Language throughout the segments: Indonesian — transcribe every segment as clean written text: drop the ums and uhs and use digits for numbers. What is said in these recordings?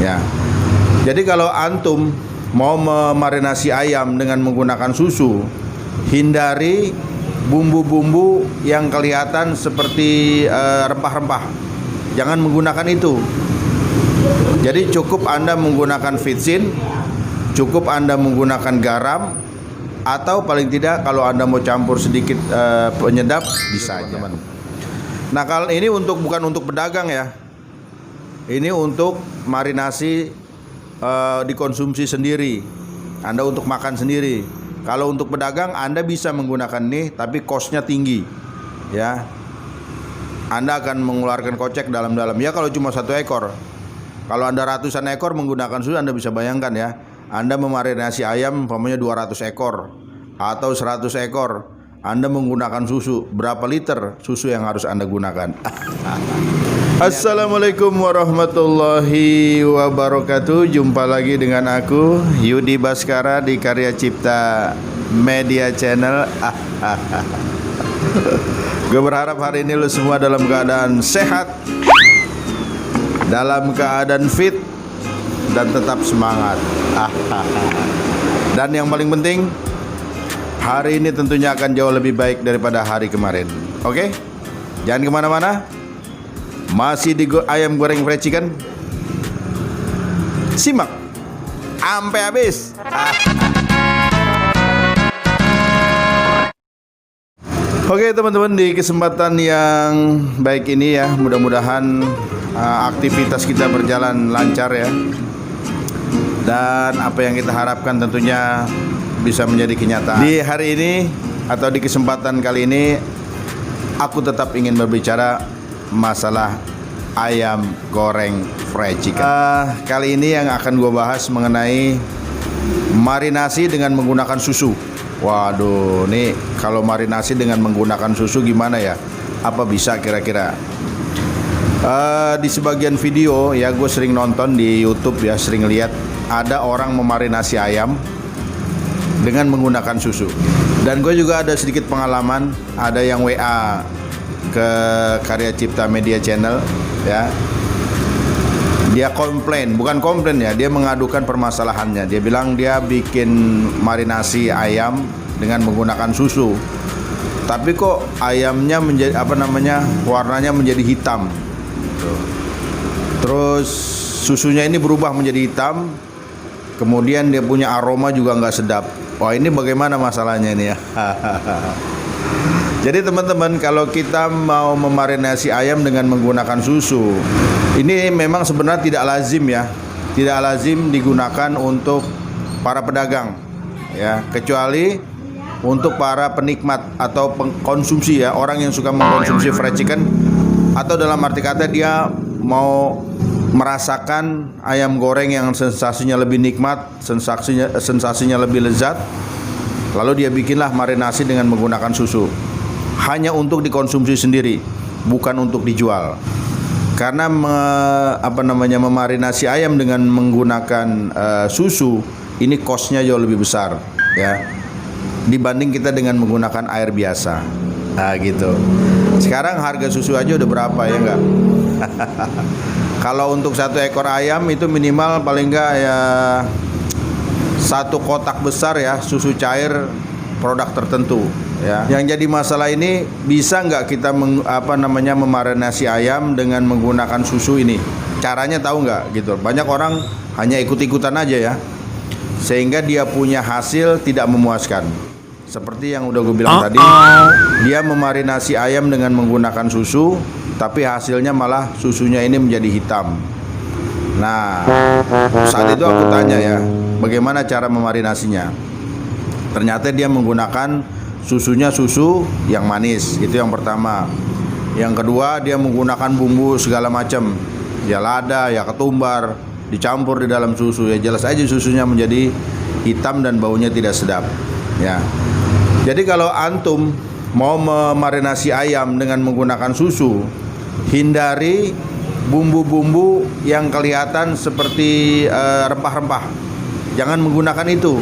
Ya. Jadi kalau antum mau memarinasi ayam dengan menggunakan susu, hindari bumbu-bumbu yang kelihatan seperti rempah-rempah. Jangan menggunakan itu. Jadi cukup Anda menggunakan vitsin, cukup Anda menggunakan garam, atau paling tidak kalau Anda mau campur sedikit penyedap bisa aja. Nah, kalau ini bukan untuk pedagang ya. Ini untuk marinasi dikonsumsi sendiri. Anda untuk makan sendiri. Kalau untuk pedagang Anda bisa menggunakan ini, tapi cost-nya tinggi. Ya. Anda akan mengeluarkan kocek dalam-dalam. Ya kalau cuma 1 ekor. Kalau Anda ratusan ekor menggunakan susu, Anda bisa bayangkan ya. Anda memarinasi ayam umpamanya 200 ekor atau 100 ekor. Anda menggunakan susu, berapa liter susu yang harus Anda gunakan? Assalamualaikum warahmatullahi wabarakatuh. Jumpa lagi dengan aku Yudi Baskara di Karya Cipta Media Channel. Gue berharap hari ini lo semua dalam keadaan sehat, dalam keadaan fit, dan tetap semangat. Dan yang paling penting, hari ini tentunya akan jauh lebih baik daripada hari kemarin. Oke? Jangan kemana-mana. Masih di ayam goreng fried chicken. Simak sampai habis. Oke teman-teman, di kesempatan yang baik ini ya, mudah-mudahan aktivitas kita berjalan lancar ya. Dan apa yang kita harapkan tentunya bisa menjadi kenyataan. Di hari ini atau di kesempatan kali ini, aku tetap ingin berbicara masalah ayam goreng fried chicken. Kali ini yang akan gue bahas mengenai marinasi dengan menggunakan susu. Waduh, nih kalau marinasi dengan menggunakan susu gimana ya? Apa bisa kira-kira? Di sebagian video ya, gue sering nonton di YouTube ya, sering lihat ada orang memarinasi ayam dengan menggunakan susu. Dan gue juga ada sedikit pengalaman, ada yang WA ke Karya Cipta Media Channel ya. Dia bukan komplain ya, dia mengadukan permasalahannya. Dia bilang dia bikin marinasi ayam dengan menggunakan susu, tapi kok ayamnya menjadi warnanya menjadi hitam. Terus susunya ini berubah menjadi hitam, kemudian dia punya aroma juga nggak sedap. Wah, ini bagaimana masalahnya ini ya? Jadi teman-teman, kalau kita mau memarinasi ayam dengan menggunakan susu, ini memang sebenarnya tidak lazim ya, tidak lazim digunakan untuk para pedagang ya, kecuali untuk para penikmat atau pengkonsumsi ya, orang yang suka mengkonsumsi fried chicken, atau dalam arti kata dia mau merasakan ayam goreng yang sensasinya lebih nikmat, sensasinya lebih lezat, lalu dia bikinlah marinasi dengan menggunakan susu, hanya untuk dikonsumsi sendiri, bukan untuk dijual. Karena memarinasi ayam dengan menggunakan susu ini cost-nya jauh lebih besar ya, dibanding kita dengan menggunakan air biasa. Nah gitu. Sekarang harga susu aja udah berapa ya enggak? Kalau untuk 1 ekor ayam itu minimal paling enggak ya 1 kotak besar ya, susu cair produk tertentu ya. Yang jadi masalah ini, bisa nggak kita memarinasi ayam dengan menggunakan susu ini? Caranya tahu nggak gitu? Banyak orang hanya ikut-ikutan aja ya, sehingga dia punya hasil tidak memuaskan. Seperti yang udah gue bilang tadi, dia memarinasi ayam dengan menggunakan susu, tapi hasilnya malah susunya ini menjadi hitam. Nah, saat itu aku tanya ya, bagaimana cara memarinasinya? Ternyata dia menggunakan susunya susu yang manis, itu yang pertama. Yang kedua, dia menggunakan bumbu segala macam, ya lada, ya ketumbar, dicampur di dalam susu. Ya jelas aja susunya menjadi hitam dan baunya tidak sedap. Ya. Jadi kalau antum mau memarinasi ayam dengan menggunakan susu, hindari bumbu-bumbu yang kelihatan seperti rempah-rempah. Jangan menggunakan itu.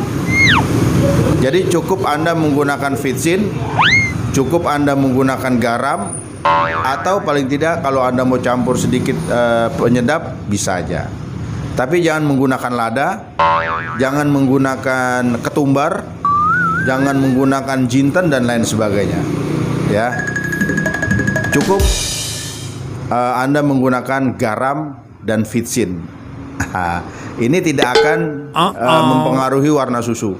Jadi cukup Anda menggunakan vitsin, cukup Anda menggunakan garam, atau paling tidak kalau Anda mau campur sedikit penyedap bisa aja. Tapi jangan menggunakan lada, jangan menggunakan ketumbar, jangan menggunakan jinten dan lain sebagainya. Ya, cukup Anda menggunakan garam dan vitsin. Ini tidak akan mempengaruhi warna susu.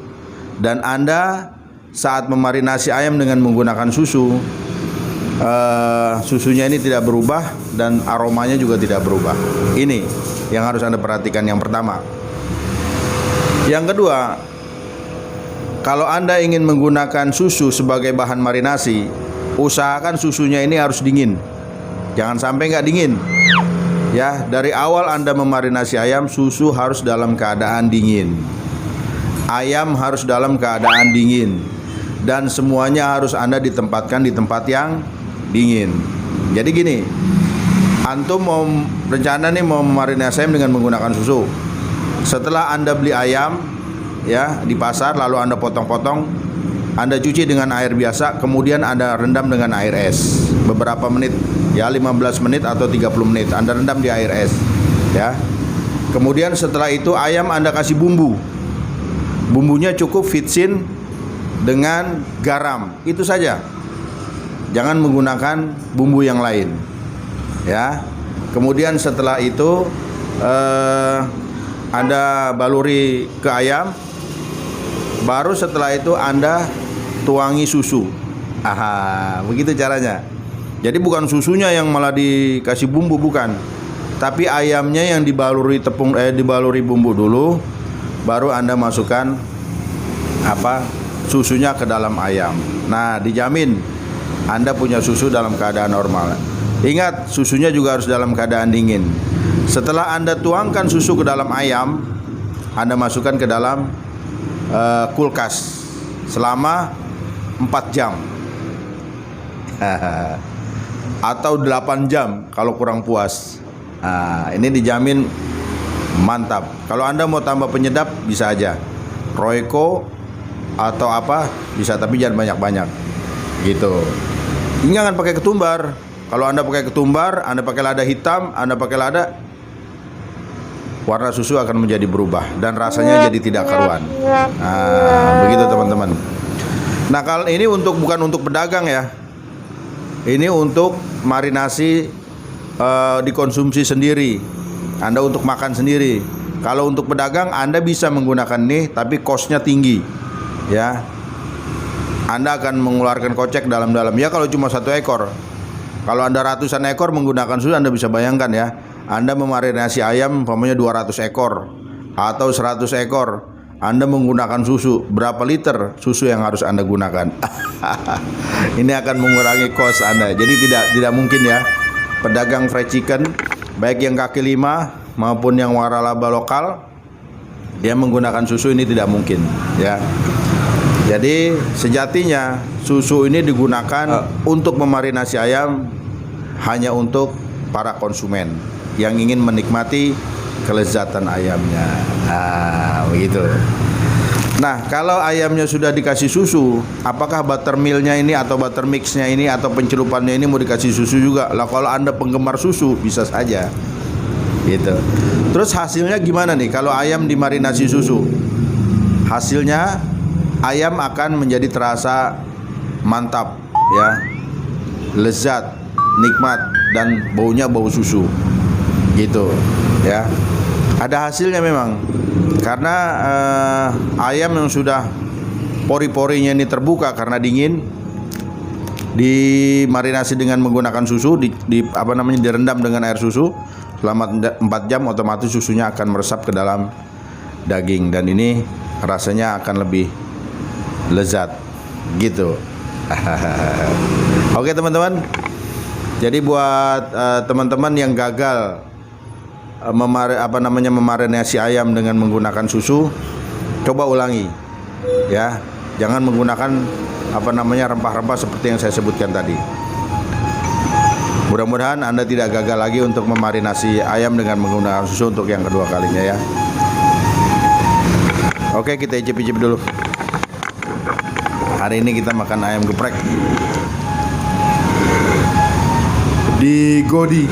Dan Anda saat memarinasi ayam dengan menggunakan susu, susunya ini tidak berubah dan aromanya juga tidak berubah. Ini yang harus Anda perhatikan yang pertama. Yang kedua, kalau Anda ingin menggunakan susu sebagai bahan marinasi, usahakan susunya ini harus dingin. Jangan sampai nggak dingin. Ya, dari awal Anda memarinasi ayam, susu harus dalam keadaan dingin. Ayam harus dalam keadaan dingin. Dan semuanya harus Anda ditempatkan di tempat yang dingin. Jadi gini, antum mau rencana nih mau memarinasi ayam dengan menggunakan susu. Setelah Anda beli ayam ya di pasar, lalu Anda potong-potong, Anda cuci dengan air biasa, kemudian Anda rendam dengan air es beberapa menit, ya 15 menit atau 30 menit Anda rendam di air es ya. Kemudian setelah itu ayam Anda kasih bumbu. Bumbunya cukup vitsin dengan garam, itu saja. Jangan menggunakan bumbu yang lain. Ya, kemudian setelah itu Anda baluri ke ayam. Baru setelah itu Anda tuangi susu. Begitu caranya. Jadi bukan susunya yang malah dikasih bumbu, bukan. Tapi ayamnya yang dibaluri dibaluri bumbu dulu, baru Anda masukkan susunya ke dalam ayam. Nah, dijamin Anda punya susu dalam keadaan normal. Ingat, susunya juga harus dalam keadaan dingin. Setelah Anda tuangkan susu ke dalam ayam, Anda masukkan ke dalam kulkas selama 4 jam atau 8 jam kalau kurang puas. Ini dijamin mantap. Kalau Anda mau tambah penyedap bisa aja Royco atau apa bisa, tapi jangan banyak-banyak gitu. Ini jangan pakai ketumbar. Kalau Anda pakai ketumbar, Anda pakai lada hitam, Anda pakai lada, warna susu akan menjadi berubah dan rasanya jadi tidak karuan. Begitu teman-teman. Nah, kalau ini bukan untuk pedagang ya. Ini untuk marinasi dikonsumsi sendiri. Anda untuk makan sendiri. Kalau untuk pedagang Anda bisa menggunakan ini, tapi cost-nya tinggi. Ya. Anda akan mengeluarkan kocek dalam-dalam. Ya kalau cuma 1 ekor. Kalau Anda ratusan ekor menggunakan susu, Anda bisa bayangkan ya. Anda memarinasi ayam umpamanya 200 ekor atau 100 ekor. Anda menggunakan susu, berapa liter susu yang harus Anda gunakan? Ini akan mengurangi cost Anda. Jadi tidak mungkin ya pedagang fried chicken, baik yang kaki 5 maupun yang waralaba lokal, dia menggunakan susu, ini tidak mungkin ya. Jadi sejatinya susu ini digunakan untuk memarinasi ayam hanya untuk para konsumen yang ingin menikmati kelezatan ayamnya. Begitu. Nah, kalau ayamnya sudah dikasih susu, apakah buttermilknya ini atau buttermixnya ini atau pencelupannya ini mau dikasih susu juga? Lah kalau Anda penggemar susu bisa saja. Gitu. Terus hasilnya gimana nih kalau ayam dimarinasi susu? Hasilnya ayam akan menjadi terasa mantap ya, lezat, nikmat, dan baunya bau susu gitu ya. Ada hasilnya memang, karena ayam yang sudah pori-porinya ini terbuka karena dingin, dimarinasi dengan menggunakan susu, direndam dengan air susu selama 4 jam, otomatis susunya akan meresap ke dalam daging dan ini rasanya akan lebih lezat gitu. Oke teman-teman, jadi buat teman-teman yang gagal memarinasi ayam dengan menggunakan susu, coba ulangi ya, jangan menggunakan rempah-rempah seperti yang saya sebutkan tadi. Mudah-mudahan Anda tidak gagal lagi untuk memarinasi ayam dengan menggunakan susu untuk yang kedua kalinya ya. Oke, kita icip-icip dulu. Hari ini kita makan ayam geprek di Godi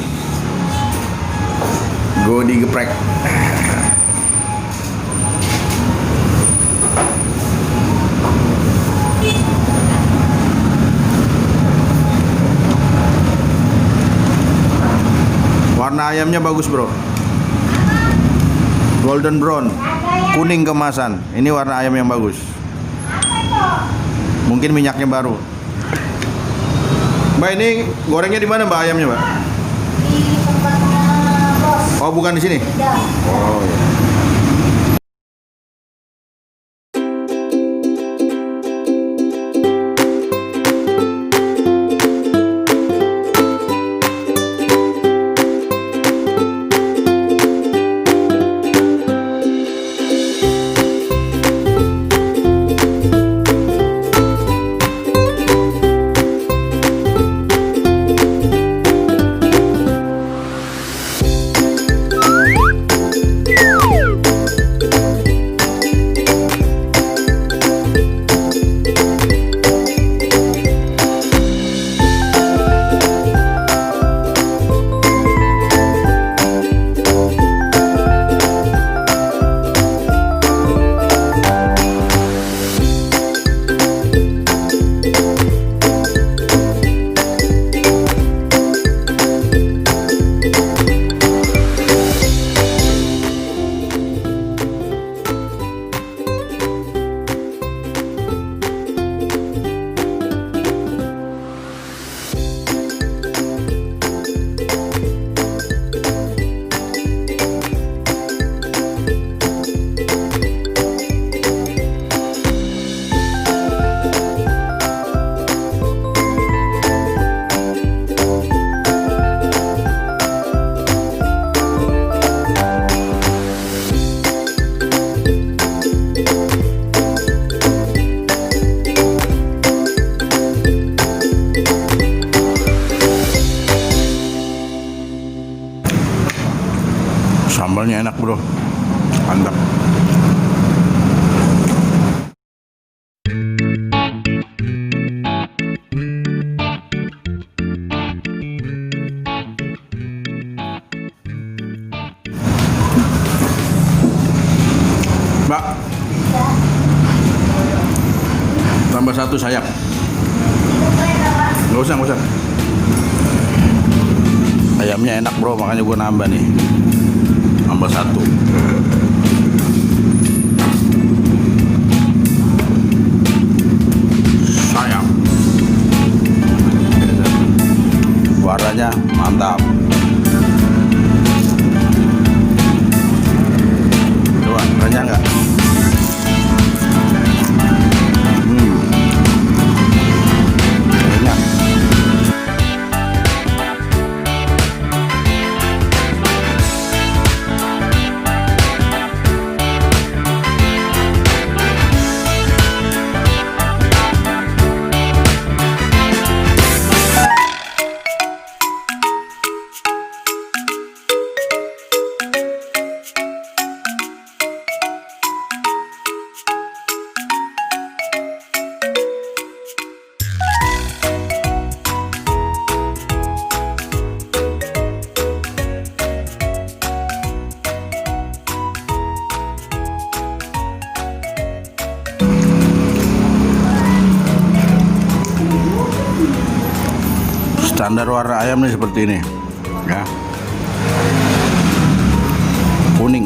geprek. ayamnya bagus bro. Golden brown, kuning kemasan. Ini warna ayam yang bagus. Mungkin minyaknya baru. Mbak, ini gorengnya di mana Mbak ayamnya Mbak? Di tempatnya bos. Oh bukan di sini? Tidak. Oh ya. Sambalnya enak bro, mantap. Mbak, tambah satu sayap. Nggak usah, nggak usah. Ayamnya enak bro, makanya gue nambah nih. Tambah satu. Sayap. Warnanya mantap. Coba, renyah nggak? Renyah. Standar warna ayam nih seperti ini ya, kuning.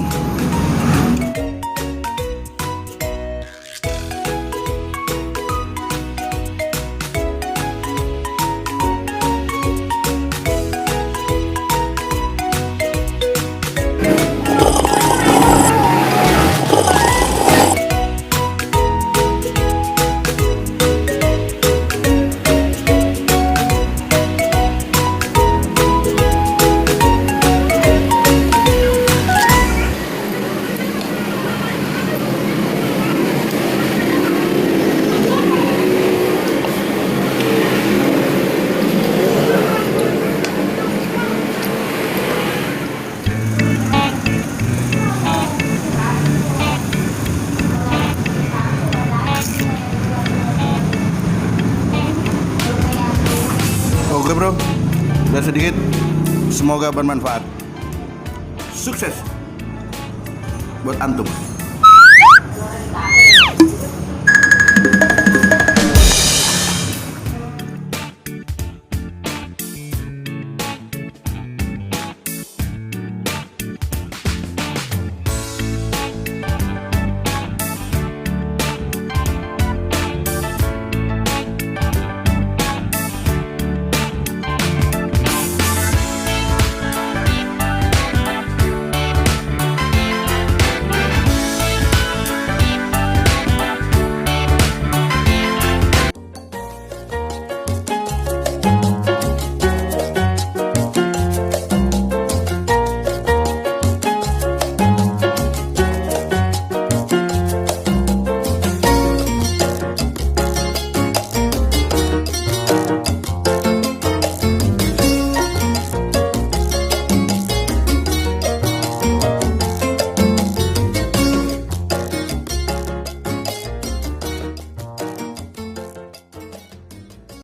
Oke bro, udah sedikit. Semoga bermanfaat. Sukses buat antum.